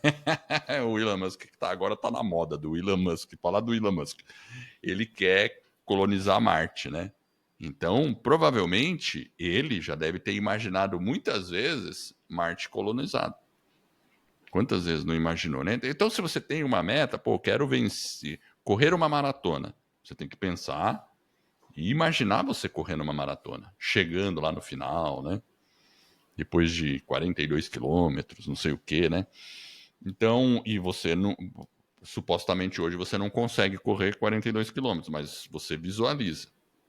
O Elon Musk que agora está na moda do Elon Musk, falar do Elon Musk. Ele quer colonizar Marte, né? Então, provavelmente, ele já deve ter imaginado muitas vezes Marte colonizado. Quantas vezes não imaginou, né? Então, se você tem uma meta, pô, quero vencer, correr uma maratona, você tem que pensar e imaginar você correndo uma maratona, chegando lá no final, né? Depois de 42 quilômetros, não sei o quê, né? Então, e você não. Supostamente hoje você não consegue correr 42 quilômetros, mas você visualiza.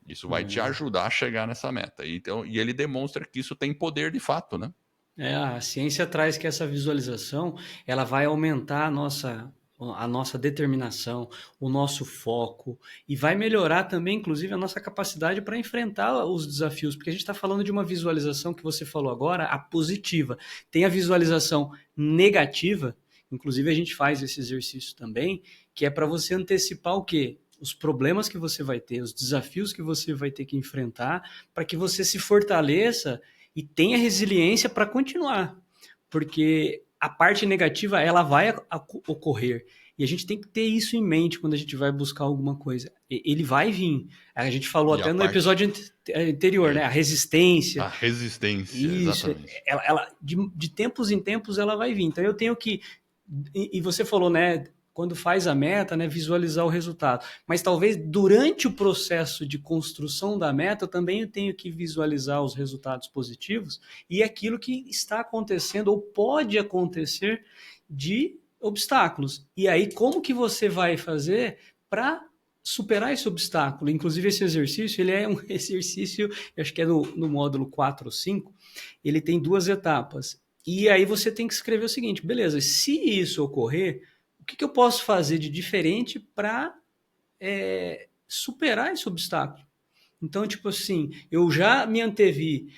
Isso vai te ajudar a chegar nessa meta. Então, e ele demonstra que isso tem poder de fato, né?
A ciência traz que essa visualização ela vai aumentar a nossa determinação, o nosso foco e vai melhorar também, inclusive, a nossa capacidade para enfrentar os desafios, porque a gente está falando de uma visualização que você falou agora, a positiva. Tem a visualização negativa, inclusive a gente faz esse exercício também, que é para você antecipar o quê? Os problemas que você vai ter, os desafios que você vai ter que enfrentar, para que você se fortaleça e tenha resiliência para continuar, porque a parte negativa ela vai ocorrer e a gente tem que ter isso em mente quando a gente vai buscar alguma coisa. Ele vai vir. A gente falou
E a
até no
parte.
episódio anterior, né? A resistência.
A resistência,
Isso,
exatamente.
ela de tempos em tempos ela vai vir. Então eu tenho que e você falou, né? Quando faz a meta, né, visualizar o resultado. Mas talvez durante o processo de construção da meta, eu também tenho que visualizar os resultados positivos e aquilo que está acontecendo ou pode acontecer de obstáculos. E aí, como que você vai fazer para superar esse obstáculo? Inclusive, esse exercício, ele é um exercício, eu acho que é no módulo 4 ou 5, ele tem duas etapas. E aí você tem que escrever o seguinte, beleza, se isso ocorrer, o que eu posso fazer de diferente para superar esse obstáculo? Então, tipo assim, eu já me antevi.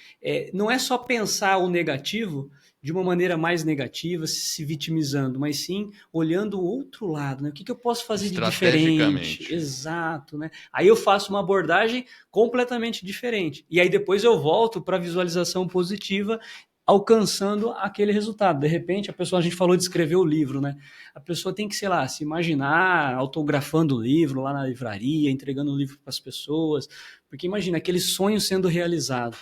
Não é só pensar o negativo de uma maneira mais negativa, se vitimizando, mas sim olhando o outro lado, né? O que eu posso fazer de diferente?
Estrategicamente.
Exato, né? Aí eu faço uma abordagem completamente diferente. E aí depois eu volto para a visualização positiva, alcançando aquele resultado. De repente, a gente falou de escrever o livro, né? A pessoa tem que, sei lá, se imaginar autografando o livro lá na livraria, entregando o livro para as pessoas, porque imagina aquele sonho sendo realizado,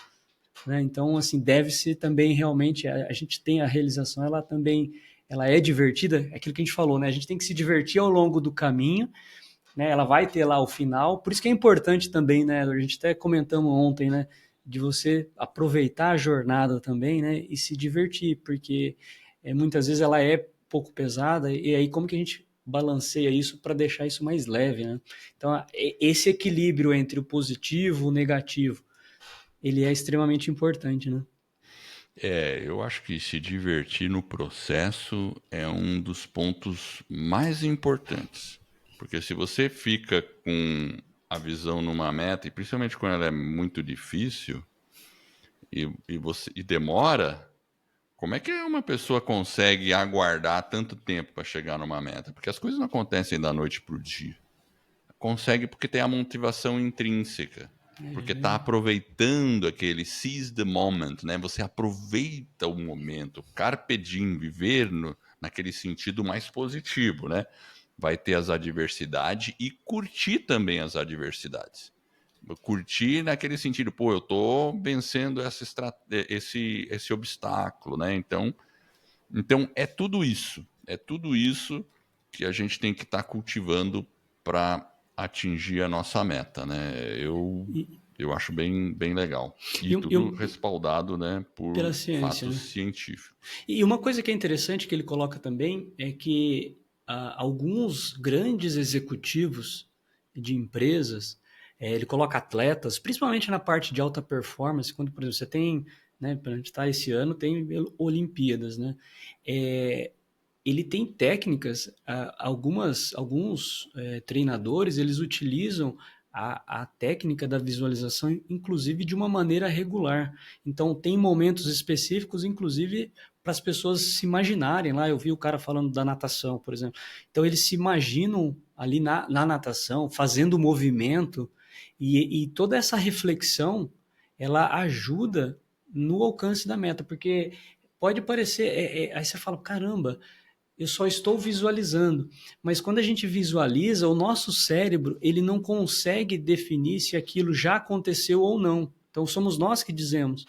né? Então, assim, deve-se também realmente a gente tem a realização, ela também ela é divertida, é aquilo que a gente falou, né? A gente tem que se divertir ao longo do caminho, né? Ela vai ter lá o final, por isso que é importante também, né? A gente até comentamos ontem, né? De você aproveitar a jornada também, né? E se divertir, porque muitas vezes ela é pouco pesada, e aí como que a gente balanceia isso para deixar isso mais leve, né? Então, esse equilíbrio entre o positivo e o negativo, ele é extremamente importante, né?
Eu acho que se divertir no processo é um dos pontos mais importantes. Porque se você fica com a visão numa meta, e principalmente quando ela é muito difícil e demora, como é que uma pessoa consegue aguardar tanto tempo para chegar numa meta? Porque as coisas não acontecem da noite para o dia. Consegue porque tem a motivação intrínseca. Porque está aproveitando aquele seize the moment, né? Você aproveita o momento, carpe diem, viver naquele sentido mais positivo, né? Vai ter as adversidades e curtir também as adversidades. Curtir naquele sentido, pô, eu tô vencendo esse obstáculo, né? Então é tudo isso que a gente tem que estar cultivando para atingir a nossa meta, né? Eu acho bem, bem legal. E
E
tudo respaldado, né,
pela
por
ciência,
fatos
né?
científicos.
E uma coisa que é interessante que ele coloca também é que alguns grandes executivos de empresas, ele coloca atletas, principalmente na parte de alta performance, quando, por exemplo, você tem, né, para a gente estar esse ano, tem Olimpíadas, né? É, ele tem técnicas, alguns treinadores, eles utilizam a técnica da visualização, inclusive de uma maneira regular. Então, tem momentos específicos, inclusive, para as pessoas se imaginarem lá. Eu vi o cara falando da natação, por exemplo. Então, eles se imaginam ali na natação, fazendo o movimento, e toda essa reflexão, ela ajuda no alcance da meta, porque pode parecer, aí você fala, caramba, eu só estou visualizando. Mas quando a gente visualiza, o nosso cérebro ele não consegue definir se aquilo já aconteceu ou não. Então somos nós que dizemos.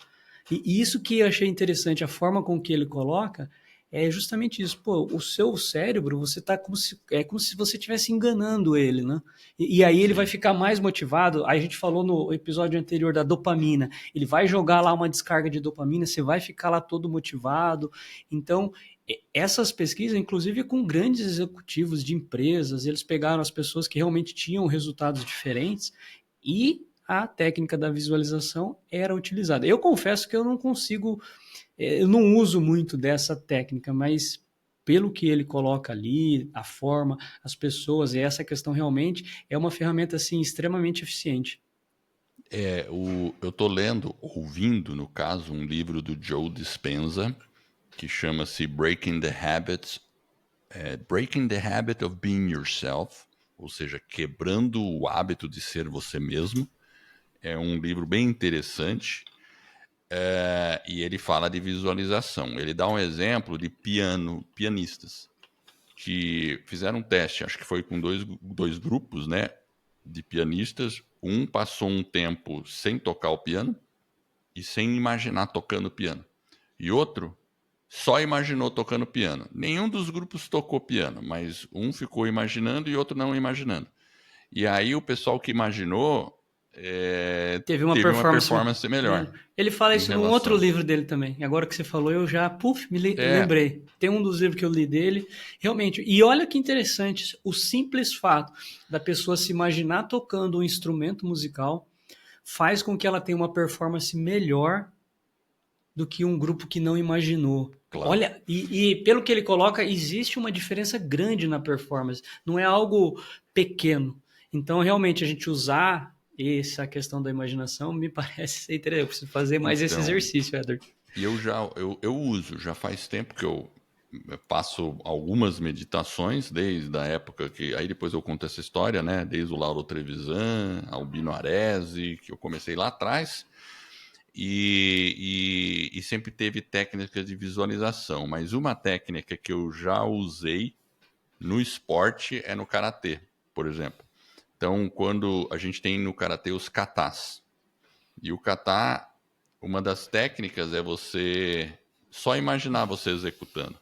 E isso que eu achei interessante, a forma com que ele coloca, é justamente isso. Pô, o seu cérebro, você tá como se você estivesse enganando ele, né? E aí ele vai
Sim.
ficar mais motivado. Aí a gente falou no episódio anterior da dopamina. Ele vai jogar lá uma descarga de dopamina, você vai ficar lá todo motivado. Então, essas pesquisas, inclusive com grandes executivos de empresas, eles pegaram as pessoas que realmente tinham resultados diferentes e a técnica da visualização era utilizada. Eu confesso que eu não consigo, eu não uso muito dessa técnica, mas pelo que ele coloca ali, a forma, as pessoas, e essa questão realmente é uma ferramenta assim extremamente eficiente.
Eu estou lendo, ouvindo, no caso, um livro do Joe Dispenza, que chama-se Breaking the Habit of Being Yourself, ou seja, quebrando o hábito de ser você mesmo. É um livro bem interessante, e ele fala de visualização. Ele dá um exemplo de pianistas que fizeram um teste, acho que foi com dois grupos, né, de pianistas. Um passou um tempo sem tocar o piano e sem imaginar tocando piano. E outro só imaginou tocando piano. Nenhum dos grupos tocou piano, mas um ficou imaginando e outro não imaginando. E aí o pessoal que imaginou
Teve uma
teve uma
performance
performance melhor
melhor. Ele fala
em
isso num outro
relação.
livro dele também. Agora que você falou, eu já, me
É,
lembrei. Tem um dos livros que eu li dele, realmente. E olha que interessante, o simples fato da pessoa se imaginar tocando um instrumento musical faz com que ela tenha uma performance melhor do que um grupo que não imaginou.
claro.
Olha, e pelo que ele coloca, existe uma diferença grande na performance. Não é algo pequeno. Então, realmente, a gente usar essa questão da imaginação me parece ser interessante. Eu preciso fazer mais esse
Então,
exercício, Eder.
e eu uso, já faz tempo que eu faço algumas meditações, desde a época que. Aí depois eu conto essa história, né? Desde o Lauro Trevisan, Albino Aresi, que eu comecei lá atrás, e sempre teve técnicas de visualização. Mas uma técnica que eu já usei no esporte é no karatê, por exemplo. Então, quando a gente tem no karatê os katas, e o kata, uma das técnicas é você só imaginar você executando.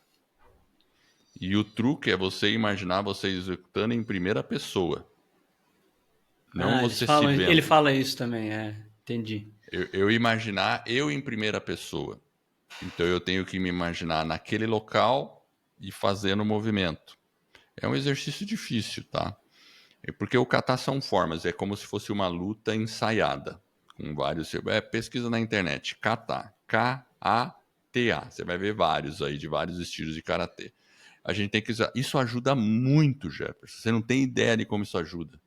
E o truque é você imaginar você executando em primeira pessoa, não
Ah, eles
você se
falam, ele
vendo.
fala isso também, entendi.
Eu imaginar eu em primeira pessoa. Então eu tenho que me imaginar naquele local e fazendo o movimento. É um exercício difícil, tá? É porque o kata são formas, é como se fosse uma luta ensaiada, com vários. Pesquisa na internet, kata, K-A-T-A. Você vai ver vários aí, de vários estilos de karatê. A gente tem que usar. Isso ajuda muito, Jefferson. Você não tem ideia de como isso ajuda.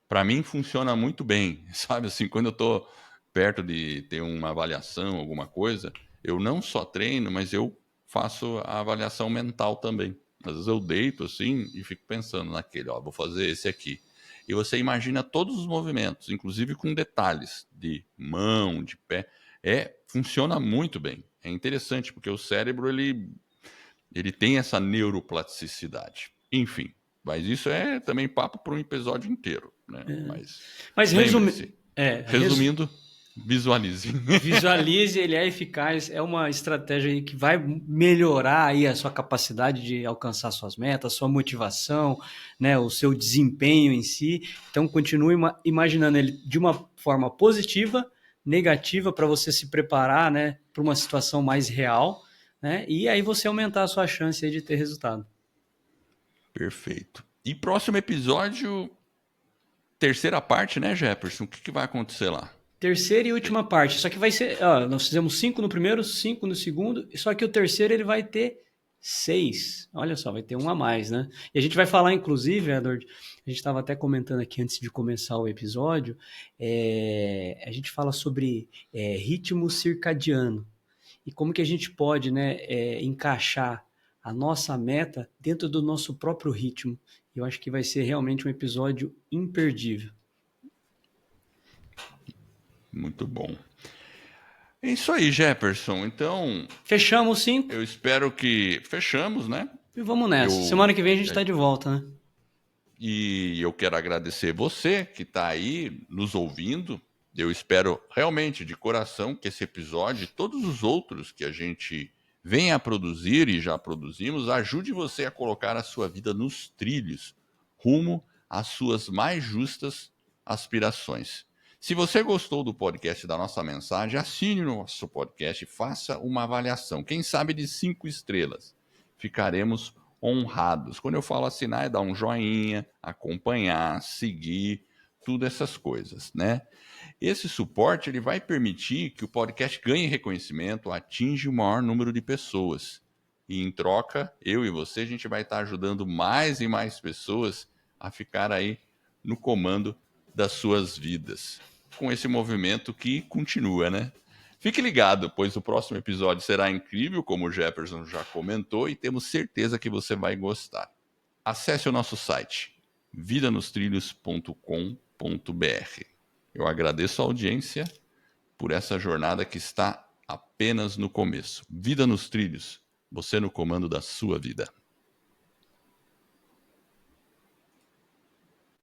Para mim funciona muito bem, sabe? Assim, quando eu estou perto de ter uma avaliação, alguma coisa, eu não só treino, mas eu faço a avaliação mental também. Às vezes eu deito assim e fico pensando naquele, ó, vou fazer esse aqui. E você imagina todos os movimentos, inclusive com detalhes de mão, de pé. Funciona muito bem. É interessante porque o cérebro ele tem essa neuroplasticidade. Enfim, mas isso é também papo para um episódio inteiro, né? Mas
Mas
lembre-se,
resumi, é, resu,
resumindo, Visualize.
Visualize, ele é eficaz, é uma estratégia aí que vai melhorar aí a sua capacidade de alcançar suas metas, sua motivação, né, o seu desempenho em si. Então, continue imaginando ele de uma forma positiva, negativa, para você se preparar, né, para uma situação mais real, né, e aí você aumentar a sua chance aí de ter resultado.
Perfeito. E próximo episódio, terceira parte, né, Jefferson? O que vai acontecer lá?
Terceira e última parte. Só que vai ser. Ó, nós fizemos 5 no primeiro, 5 no segundo. Só que o terceiro ele vai ter 6. Olha só, vai ter um a mais, né? E a gente vai falar, inclusive, Edward, a gente estava até comentando aqui antes de começar o episódio. A gente fala sobre ritmo circadiano e como que a gente pode, né, encaixar a nossa meta dentro do nosso próprio ritmo. Eu acho que vai ser realmente um episódio imperdível.
Muito bom. É isso aí, Jefferson. Então,
Fechamos 5.
eu espero que fechamos, né?
E vamos nessa. Semana que vem a gente está de volta, né?
E eu quero agradecer você que está aí nos ouvindo. Eu espero realmente, de coração, que esse episódio e todos os outros que a gente vem a produzir e já produzimos, ajude você a colocar a sua vida nos trilhos, rumo às suas mais justas aspirações. Se você gostou do podcast, da nossa mensagem, assine o nosso podcast e faça uma avaliação. Quem sabe de 5 estrelas. Ficaremos honrados. Quando eu falo assinar, é dar um joinha, acompanhar, seguir, tudo essas coisas, né? Esse suporte ele vai permitir que o podcast ganhe reconhecimento, atinja o maior número de pessoas. E em troca, eu e você, a gente vai estar ajudando mais e mais pessoas a ficar aí no comando das suas vidas, com esse movimento que continua, né? Fique ligado, pois o próximo episódio será incrível, como o Jefferson já comentou, e temos certeza que você vai gostar. Acesse o nosso site, vidanostrilhos.com.br. Eu agradeço a audiência por essa jornada que está apenas no começo. Vida nos Trilhos, você no comando da sua vida.